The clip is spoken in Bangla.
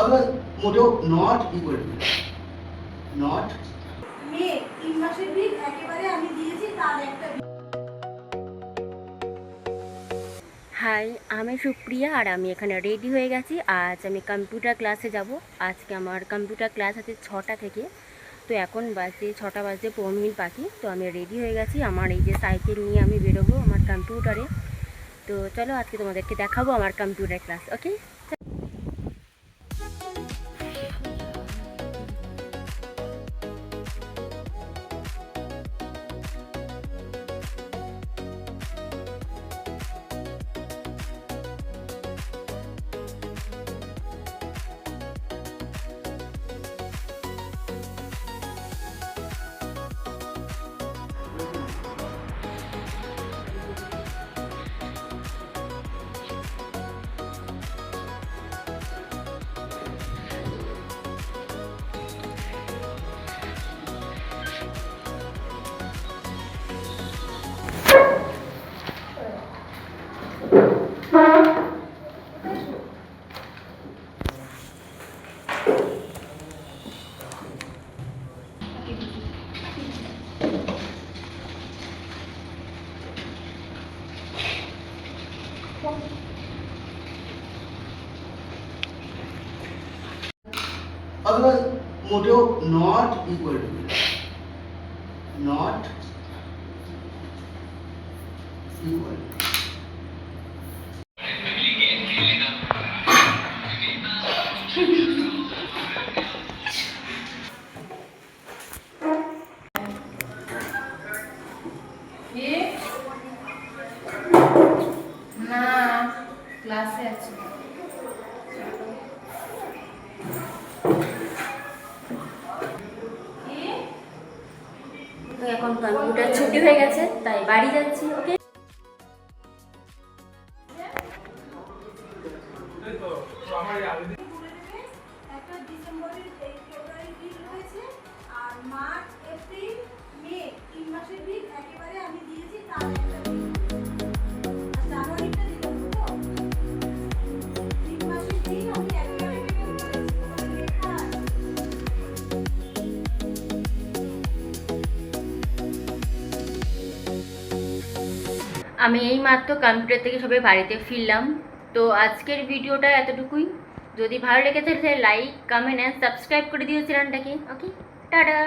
otherwise মোটেও নট ইকুয়াল টু নট মে 3 মাসের বিল একেবারে আমি দিয়েছি তার একটা। হাই, আমি সুপ্রিয়া আর আমি এখানে রেডি হয়ে গেছি। আজ আমি কম্পিউটার ক্লাসে যাব। আজকে আমার কম্পিউটার ক্লাস আছে 6টা থেকে। তো এখন বাজে 6টা বাজে 15 মিনিট বাকি। তো আমি রেডি হয়ে গেছি, আমার এই যে সাইকেল নিয়ে আমি বেরোবো আমার কম্পিউটারে। তো চলো আজকে তোমাদেরকে দেখাবো আমার কম্পিউটার ক্লাস। ওকে, otherwise মোটেও not equal to not equal না ক্লাসে আছে। তো এখন কম্পিউটার ছুটি হয়ে গেছে তাই বাড়ি যাচ্ছি। ওকে, একটা ডিসেম্বরের ফেব্রুয়ারি বিল রয়েছে আর মার্চ এপ্রিল মে 3 মাসের বিল একেবারে আমি দিয়েছি তার একটা বিল। আর জানুয়ারিটা দিলাম তো 3 মাসের বিল আমি একেবারে পেমেন্ট করেছি। তোমাদের লেখা আছে। আমি এই মাত্র কম্পিউটার থেকে সবাই বাড়িতে ফিরলাম। তো আজকের ভিডিওটা এতটুকুই। যদি ভালো লেগে থাকে তাহলে লাইক, কমেন্ট অ্যান্ড সাবস্ক্রাইব করে দিও চ্যানেলটাকে। ওকে, টাটা।